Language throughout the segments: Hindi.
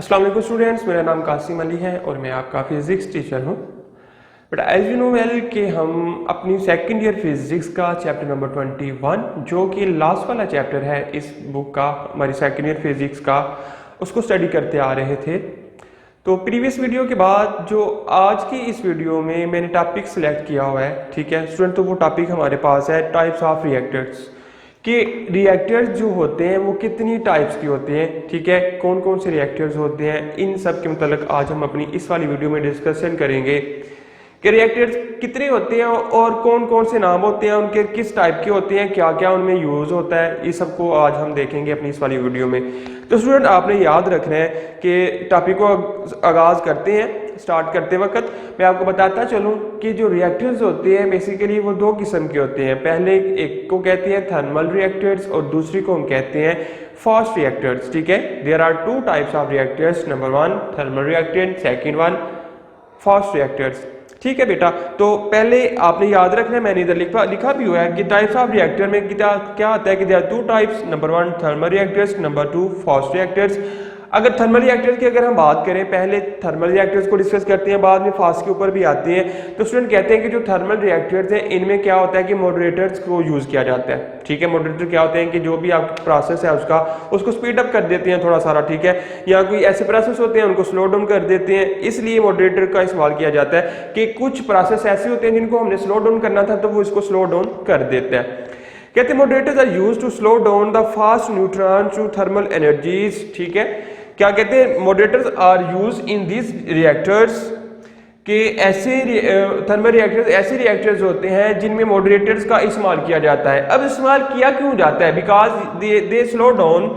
अस्सलाम वालेकुम स्टूडेंट्स, मेरा नाम कासिम अली है और मैं आपका फिज़िक्स टीचर हूँ। But as you know well कि हम अपनी सेकंड ईयर फिज़िक्स का चैप्टर नंबर 21 जो कि लास्ट वाला चैप्टर है इस बुक का, हमारी सेकंड ईयर फिज़िक्स का, उसको स्टडी करते आ रहे थे। तो प्रीवियस वीडियो के बाद जो आज की इस वीडियो में मैंने टॉपिक सिलेक्ट किया हुआ है, ठीक है स्टूडेंट, तो वो टॉपिक हमारे पास है टाइप्स ऑफ रिएक्टर्स। कि रिएक्टर्स जो होते हैं वो कितनी टाइप्स के होते हैं, ठीक है, कौन कौन से रिएक्टर्स होते हैं, इन सब के मतलब आज हम अपनी इस वाली वीडियो में डिस्कशन करेंगे कि रिएक्टर्स कितने होते हैं और कौन कौन से नाम होते हैं, उनके किस टाइप के होते हैं, क्या क्या उनमें यूज़ होता है, ये सबको आज हम देखेंगे अपनी इस वाली वीडियो में। तो स्टूडेंट आपने याद रखना है कि टॉपिक को आगाज़ करते हैं। स्टार्ट करते वक्त मैं आपको बताता चलूं कि जो रिएक्टर्स होते हैं बेसिकली वो दो किस्म के होते हैं। पहले एक को कहते हैं थर्मल रिएक्टर्स और दूसरी को हम कहते हैं फास्ट रिएक्टर्स, ठीक है। There are two types of reactors, number one thermal reactor, second one fast reactors, ठीक है बेटा। तो पहले आपने याद रखना है, मैंने इधर लिखा भी हुआ है कि टाइप्स ऑफ रिएक्टर में क्या आता है कि there are two types, number one thermal reactors, number two fast reactors. अगर थर्मल रिएक्टर्स की अगर हम बात करें, पहले थर्मल रिएक्टर्स को डिस्कस करते हैं, बाद में फास्ट के ऊपर भी आते हैं। तो स्टूडेंट कहते हैं कि जो थर्मल रिएक्टर्स हैं इनमें क्या होता है कि मॉडरेटर्स को यूज किया जाता है, ठीक है। मॉडरेटर क्या होते हैं कि जो भी आपका प्रोसेस है उसको स्पीड अप कर देते हैं थोड़ा सारा, ठीक है, या कोई ऐसे प्रोसेस होते हैं उनको स्लो डाउन कर देते हैं, इसलिए मॉडरेटर का इस्तेमाल किया जाता है कि कुछ प्रोसेस ऐसे होते हैं जिनको हमने स्लो डाउन करना था तो वो इसको स्लो डाउन कर देता है। कहते हैं moderators are used to slow down the fast neutron to thermal energies, ठीक है। क्या कहते हैं moderators are use in this reactors के ऐसे थर्मल रिएक्टर्स ऐसे रिएक्टर्स होते हैं जिनमें मॉडरेटर्स का इस्तेमाल किया जाता है। अब इस्तेमाल किया क्यों जाता है? Because they slow down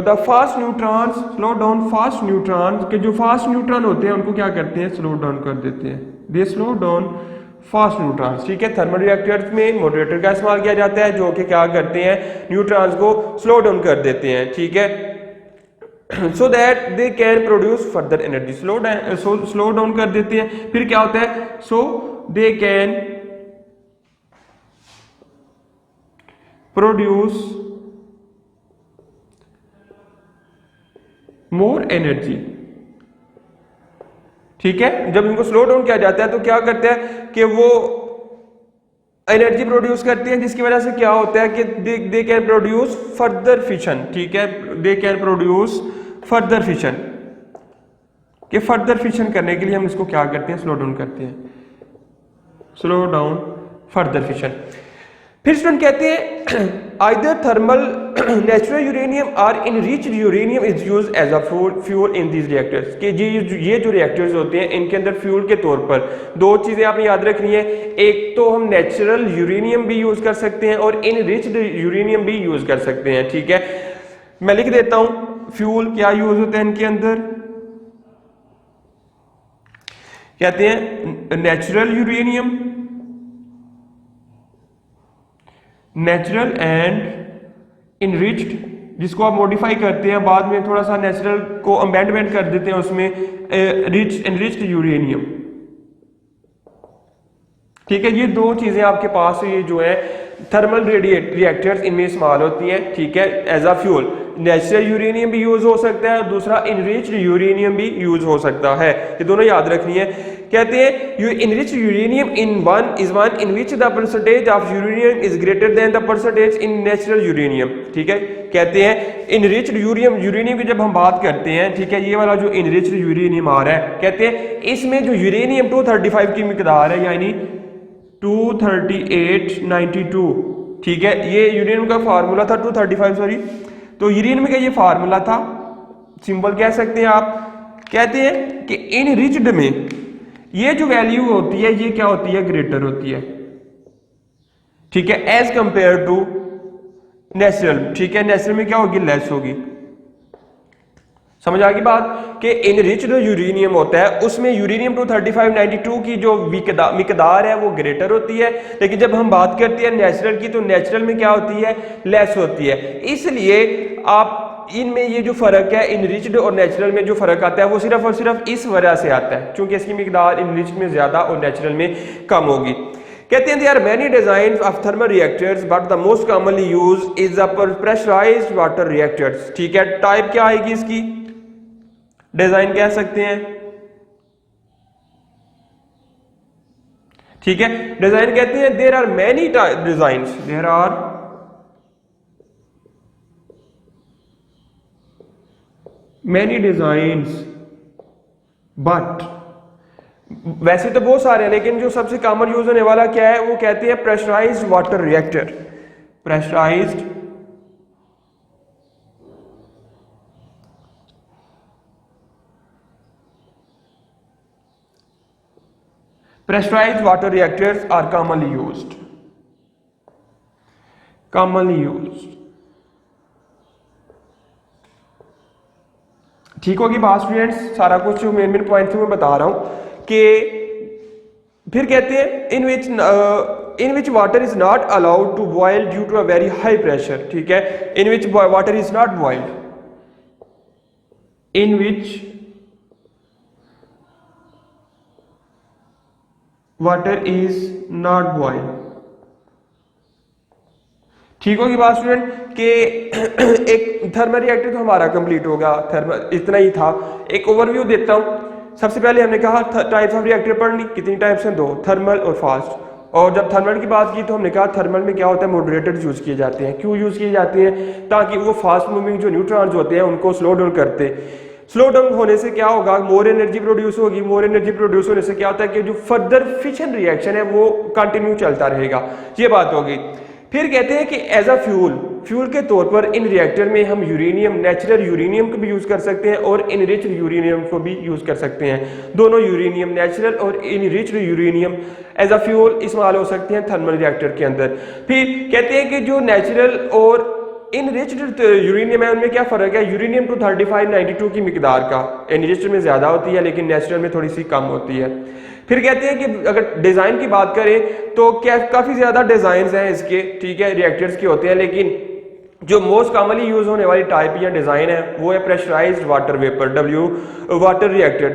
the fast neutrons, slow down fast neutrons के जो फास्ट न्यूट्रॉन होते हैं उनको क्या करते हैं? स्लो डाउन कर देते हैं। दे स्लो डाउन फास्ट न्यूट्रॉन्स, ठीक है। थर्मल रिएक्टर्स में मॉडरेटर का इस्तेमाल किया जाता है जो कि क्या करते हैं? न्यूट्रॉन्स को स्लो डाउन कर देते हैं, ठीक है, so that they can produce further energy. Slow down कर देते हैं, फिर क्या होता है? So they can produce more energy, ठीक है। जब इनको स्लो डाउन किया जाता है तो क्या करते हैं कि वो एनर्जी प्रोड्यूस करती हैं, जिसकी वजह से क्या होता है कि दे कैन प्रोड्यूस फर्दर फिशन, ठीक है। दे कैन प्रोड्यूस फर्दर फिशन, कि फर्दर फिशन करने के लिए हम इसको क्या करते हैं? स्लो डाउन करते हैं, स्लो डाउन फर्दर फिशन। फिर स्टूडेंट कहते हैं आइदर थर्मल नेचुरल यूरेनियम और enriched uranium is used as a fuel in these reactors, कि ये जो रिएक्टर्स होते हैं इनके अंदर फ्यूल के तौर पर दो चीजें आपने याद रखनी है। एक तो हम नेचुरल यूरेनियम भी यूज कर सकते हैं और इनरिच्ड यूरेनियम भी यूज कर सकते हैं, ठीक है। मैं लिख देता हूं फ्यूल क्या यूज होता है इनके अंदर। कहते हैं natural uranium, natural and enriched, जिसको आप मॉडिफाई करते हैं बाद में थोड़ा सा नेचुरल को अमेंडमेंट कर देते हैं उसमें, इनरिच्ड यूरेनियम, ठीक है। ये दो चीजें आपके पास ये जो है थर्मल रिएक्टर्स इनमें इस्तेमाल होती हैं, ठीक है, as a fuel. Natural uranium भी यूज हो सकता है और दूसरा इनरिच्ड यूरेनियम भी यूज हो सकता है, ये दोनों याद रखनी है। कहते हैं enriched uranium is one in which the percentage of uranium is greater than the percentage in natural uranium, ठीक है। कहते हैं इनरिच्ड यूरेनियम की जब हम बात करते हैं, ठीक है, ये वाला जो इनरिच्ड यूरेनियम आ रहा है, कहते हैं इसमें जो यूरेनियम 235 की मिकदार है, यानी 23892, ठीक है, ये यूरेनियम का फार्मूला था 235, सॉरी, तो यूरेनियम का ये फार्मूला था, सिंपल कह सकते हैं आप। कहते हैं कि इनरिच्ड में ये जो वैल्यू होती है ये क्या होती है? ग्रेटर होती है, ठीक है, एज कंपेयर टू नेचुरल, ठीक है। नेचुरल में क्या होगी? लेस होगी। समझ आ गई बात कि इनरिच्ड यूरेनियम होता है उसमें यूरेनियम 23592 की जो मिकदार है वो ग्रेटर होती है, लेकिन जब हम बात करते हैं नेचुरल की तो नेचुरल में क्या होती है? लेस होती है। इसलिए आप इनमें ये जो फ़र्क है इनरिच्ड और नेचुरल में जो फ़र्क आता है वो सिर्फ और सिर्फ इस वजह से आता है क्योंकि इसकी मिकदार इनरिच्ड में ज़्यादा और नेचुरल में कम होगी। कहते हैं there are many design of thermal reactors but the most commonly use is the pressurized water reactors. ठीक है, टाइप क्या आएगी इसकी, डिजाइन कह सकते हैं। ठीक है, डिजाइन कहते हैं there are many design, there are many designs but, वैसे तो बहुत सारे हैं लेकिन जो सबसे कॉमन यूज होने वाला क्या है वो कहते हैं pressurized water reactor. Pressurized pressurized water reactors are commonly used, commonly used। ठीक होगी बात स्टूडेंट्स, सारा कुछ जो मेन पॉइंट मैं बता रहा हूं कि फिर कहते हैं in which water is not allowed to boil due to a very high pressure. ठीक है, in which water is not boiled, in which water is not boiled. ठीक होगी बात स्टूडेंट कि एक थर्मल रिएक्टर तो हमारा कंप्लीट होगा, थर्मल इतना ही था। एक ओवरव्यू देता हूं। सबसे पहले हमने कहा टाइप्स ऑफ रिएक्टर पढ़नी, कितनी टाइप्स हैं, 2, थर्मल और फास्ट। और जब थर्मल की बात की तो हमने कहा थर्मल में क्या होता है, मॉडरेटर्स यूज किए जाते हैं। क्यों यूज किए जाते हैं, ताकि वो फास्ट मूविंग जो न्यूट्रॉन्स होते हैं उनको स्लो डाउन करते। स्लो डाउन होने से क्या होगा, मोर एनर्जी प्रोड्यूस होगी। मोर एनर्जी प्रोड्यूस होने से क्या होता है कि जो फर्दर फिशन रिएक्शन है वो कंटिन्यू चलता रहेगा। ये बात होगी। फिर कहते हैं कि एज अ फ्यूल के तौर पर इन रिएक्टर में हम यूरेनियम, नेचुरल यूरेनियम को भी यूज कर सकते हैं और इनरिच्ड यूरेनियम को भी यूज कर सकते हैं। दोनों यूरेनियम, नेचुरल और enriched uranium as a fuel इस्तेमाल हो सकते हैं थर्मल रिएक्टर के अंदर। फिर कहते हैं कि जो नेचुरल और इनरिच्ड यूरेनियम है उनमें क्या फर्क है, यूरेनियम 23592 की मिकदार का इनरिच्ड में ज्यादा होती है लेकिन नेचुरल में थोड़ी सी कम होती है। फिर कहते हैं कि अगर डिजाइन की बात करें तो क्या काफी ज्यादा डिजाइन हैं इसके, ठीक है, रिएक्टर्स के होते हैं, लेकिन जो मोस्ट कॉमनली यूज होने वाली टाइप या डिजाइन है वो है pressurized water vapour water reactor,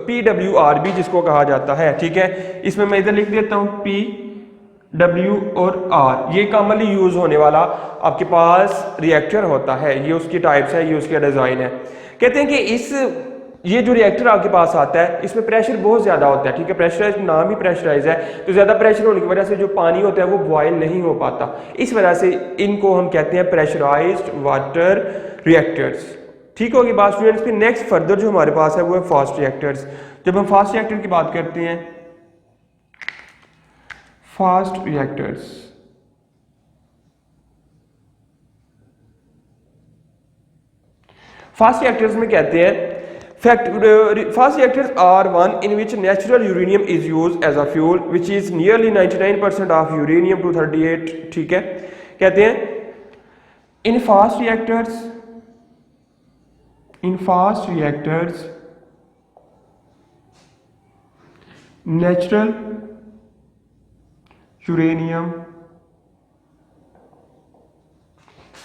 PWRB जिसको कहा जाता है। ठीक है, इसमें मैं इधर लिख देता हूं PW और R, ये कॉमनली यूज होने वाला आपके पास रिएक्टर होता है। ये उसकी टाइप्स है, ये उसका डिजाइन है। कहते हैं कि ये जो रिएक्टर आपके पास आता है इसमें प्रेशर बहुत ज्यादा होता है। ठीक है, प्रेशराइज, नाम ही प्रेशराइज है, तो ज्यादा प्रेशर होने की वजह से जो पानी होता है वो बॉयल नहीं हो पाता। इस वजह से इनको हम कहते हैं प्रेशराइज्ड वाटर रिएक्टर्स। ठीक होगी बात स्टूडेंट्स। फिर नेक्स्ट फर्दर जो हमारे पास है वो है फास्ट रिएक्टर्स। जब हम फास्ट रिएक्टर की बात करते हैं, फास्ट रिएक्टर्स, फास्ट रिएक्टर्स में कहते हैं fast reactors are one in which natural uranium is used as a fuel, which is nearly 99% of uranium 238। ठीक है, कहते हैं in fast reactors natural uranium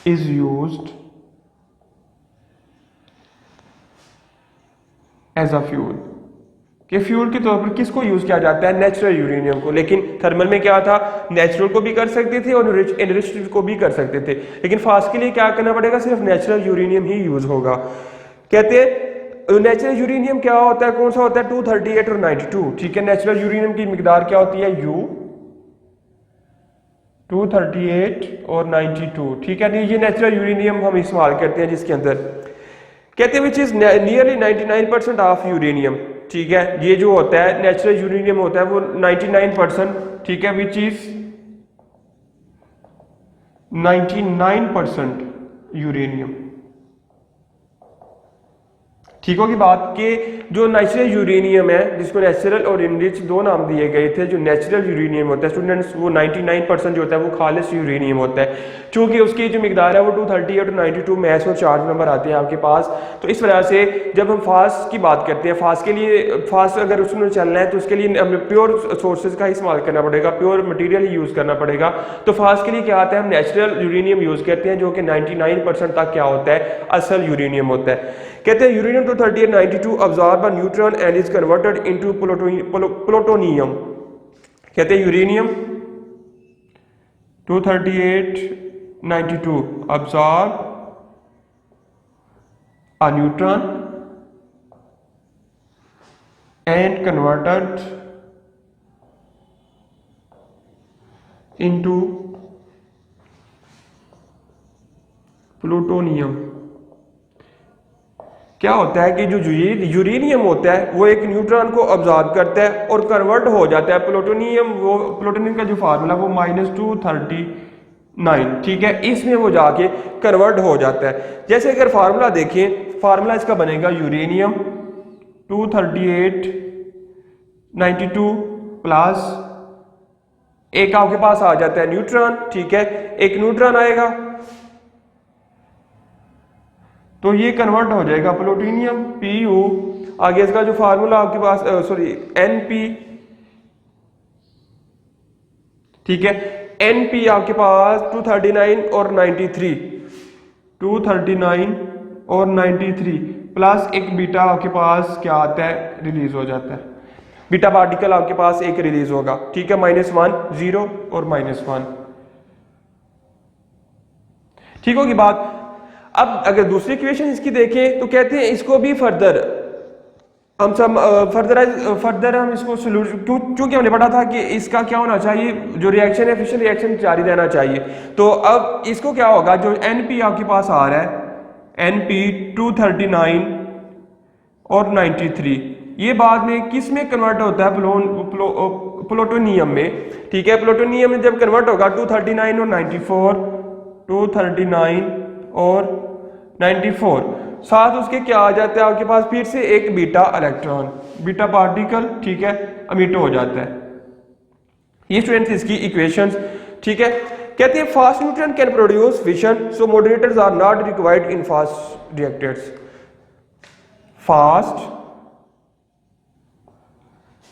is used as a fuel. कि फ्यूल के तौर पर किसको यूज किया जाता है, नेचुरल यूरेनियम को। लेकिन थर्मल में क्या था, नेचुरल को भी कर सकते थे और एनरिच्ड को भी कर सकते थे, लेकिन फास्ट के लिए क्या करना पड़ेगा, सिर्फ नेचुरल यूरेनियम ही यूज होगा। कहते हैं नेचुरल यूरेनियम क्या होता है, कौन सा होता है, 238 और 92। ठीक है, नेचुरल यूरेनियम की मिकदार क्या होती है, U 238 और 92। ठीक है, ये नेचुरल यूरेनियम हम इस्तेमाल करते हैं जिसके अंदर कहते हैं which is nearly 99% of uranium. ठीक है, ये जो होता है नेचुरल यूरेनियम होता है वो 99%। ठीक है, विच इज 99% यूरेनियम। ठीक होगी बात कि जो नेचुरल यूरेनियम है, जिसको नेचुरल और इनरिच दो नाम दिए गए थे, जो नेचुरल यूरेनियम होता है स्टूडेंट्स, वो 99% जो होता है वो खालिश यूरेनियम होता है। चूंकि उसकी जो मिकदार है वो 238 और 92 मैथ्स और चार्ज नंबर आते हैं आपके पास। तो इस वजह से जब हम फास्ट की बात करते हैं, फास्ट के लिए, फास्ट अगर उसमें चलना है तो उसके लिए हमें प्योर सोर्सेज का इस्तेमाल करना पड़ेगा, प्योर मटेरियल ही यूज़ करना पड़ेगा। तो फास्ट के लिए क्या आता है, हम नेचुरल यूरेनियम यूज़ करते हैं, जो कि 99% तक क्या होता है, असल यूरेनियम होता है। कहते हैं uranium 238 92 absorb a neutron and is converted into plutonium. कहते हैं uranium 238 92 absorb a neutron and converted into plutonium. क्या होता है कि जो यूरेनियम होता है वो एक न्यूट्रॉन को ऑब्जॉर्ब करता है और कन्वर्ट हो जाता है प्लूटोनियम। वो प्लूटोनियम का जो फार्मूला वो -239, ठीक है, इसमें वो जाके कन्वर्ट हो जाता है। जैसे अगर फार्मूला देखें, फार्मूला इसका बनेगा यूरेनियम 238 92 प्लस एक आपके पास आ जाता है न्यूट्रॉन, ठीक है, एक न्यूट्रॉन आएगा तो ये कन्वर्ट हो जाएगा प्लूटोनियम Pu। आगे इसका जो फार्मूला आपके पास Np, ठीक है, Np आपके पास 239 और 93, 239 और 93 प्लस एक बीटा आपके पास क्या आता है, रिलीज हो जाता है, बीटा पार्टिकल आपके पास एक रिलीज होगा, ठीक है, -1 0 और -1, ठीक होगी बात। अब अगर दूसरी इक्वेशन इसकी देखें तो कहते हैं इसको भी फर्दर हम सब फर्दर हम इसको सोल्यूशन, क्योंकि हमने पढ़ा था कि इसका क्या होना चाहिए, जो रिएक्शन है फिशन रिएक्शन जारी रहना चाहिए। तो अब इसको क्या होगा, जो Np आपके पास आ रहा है Np 239 और 93, ये बाद में किस में कन्वर्ट होता है, प्लूटोनियम में, ठीक है। प्लूटोनियम में जब कन्वर्ट होगा 239 और 94, 239 और 94, साथ उसके क्या आ जाता है आपके पास, फिर से एक बीटा इलेक्ट्रॉन, बीटा पार्टिकल, ठीक है, अमिट हो जाता है। ये स्टूडेंट्स इसकी इक्वेशंस, ठीक है। कहते हैं fast neutron can produce fission, so moderators are not required in fast reactors. Fast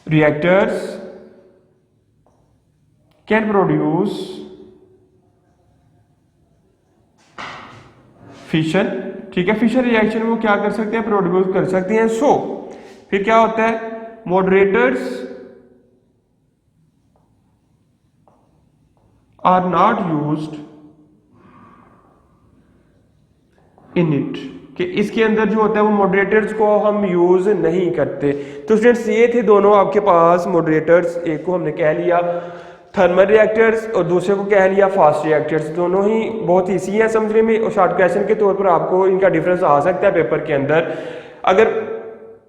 reactors can produce fission, ठीक है, फिशन रिएक्शन में वो क्या कर सकते हैं, प्रोड्यूस कर सकते हैं। सो फिर क्या होता है, moderators are not used in it, कि इसके अंदर जो होता है वो मॉडरेटर्स को हम यूज नहीं करते। तो स्टूडेंट्स ये थे दोनों आपके पास मॉडरेटर्स, एक को हमने कह लिया थर्मल रिएक्टर्स और दूसरे को कह लिया फास्ट रिएक्टर्स। दोनों ही बहुत ईजी है समझने में और शॉर्ट क्वेश्चन के तौर पर आपको इनका डिफरेंस आ सकता है पेपर के अंदर। अगर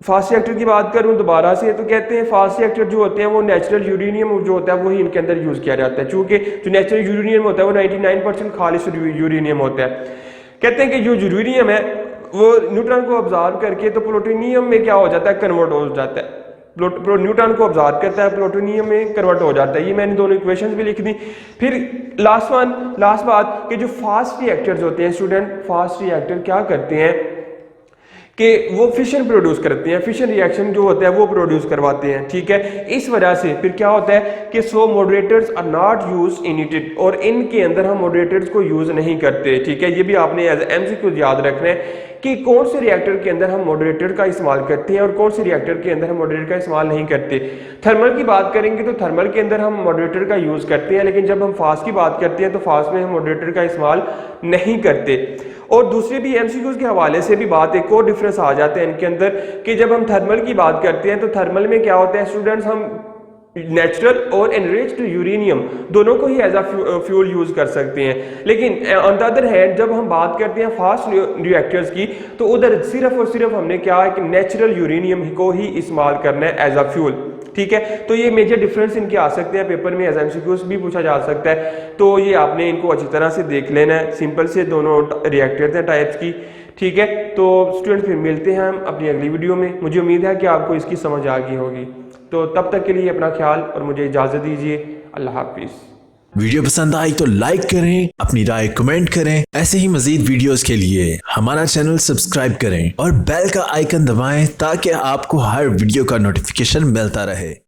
फास्ट रिएक्टर की बात करूं दोबारा से, तो कहते हैं फास्ट रिएक्टर जो होते हैं वो नेचुरल यूरेनियम जो होता है वही इनके अंदर यूज किया जाता है, चूंकि जो नेचुरल यूरेनियम होता है वो 99% खालिश यूरेनियम होता है। कहते हैं कि जो यूरेनियम है वो न्यूट्रॉन को ऑब्जॉर्व करके तो प्लूटोनियम में क्या हो जाता है, कन्वर्ट हो जाता है, न्यूट्रॉन को ऑब्जॉर्व करता है, प्लूटोनियम में कन्वर्ट हो जाता है। ये मैंने दोनों इक्वेशंस भी लिख दी। फिर लास्ट बात कि जो फास्ट रिएक्टर्स होते हैं स्टूडेंट, फास्ट रिएक्टर क्या करते हैं कि वो फिशन प्रोड्यूस करते हैं, फिशन रिएक्शन जो होता है वो प्रोड्यूस करवाते हैं, ठीक है। इस वजह से फिर क्या होता है कि so moderators are not use in it, और इनके अंदर हम मॉडरेटर्स को यूज नहीं करते, ठीक है। ये भी आपने एज एमसीक्यू याद रखना है कि कौन से रिएक्टर के अंदर हम मॉडरेटर का इस्तेमाल करते हैं और कौन से रिएक्टर के अंदर हम मॉडरेटर का इस्तेमाल नहीं करते। थर्मल की बात करेंगे तो थर्मल के अंदर हम मॉडरेटर का यूज करते हैं, लेकिन जब हम फास्ट की बात करते हैं तो फास्ट में हम मॉडरेटर का इस्तेमाल नहीं करते। और दूसरे भी एमसीक्यूज के हवाले से भी बात एक और डिफरेंस आ जाता है इनके अंदर कि जब हम थर्मल की बात करते हैं तो थर्मल में क्या होता है स्टूडेंट्स, हम नेचुरल और एनरिच्ड यूरेनियम दोनों को ही एज अ फ्यूल यूज कर सकते हैं। लेकिन ऑन द अदर हैंड जब हम बात करते हैं फास्ट रिएक्टर्स की तो उधर सिर्फ और सिर्फ हमने क्या है कि नेचुरल यूरेनियम को ही इस्तेमाल करना है एज अ फ्यूल, ठीक है। तो ये मेजर डिफरेंस इनके आ सकते हैं पेपर में, एज एमसीक्यूज भी पूछा जा सकता है। तो ये आपने इनको अच्छी तरह से देख लेना है। सिंपल से दोनों रिएक्टर थे टाइप्स की, ठीक है। तो स्टूडेंट फिर मिलते हैं हम अपनी अगली वीडियो में। मुझे उम्मीद है कि आपको इसकी समझ आ गई होगी। तो तब तक के लिए अपना ख्याल और मुझे इजाज़त दीजिए। अल्लाह हाफिज़। वीडियो पसंद आई तो लाइक करें, अपनी राय कमेंट करें। ऐसे ही मजीद वीडियोस के लिए हमारा चैनल सब्सक्राइब करें और बेल का आइकन दबाएं ताकि आपको हर वीडियो का नोटिफिकेशन मिलता रहे।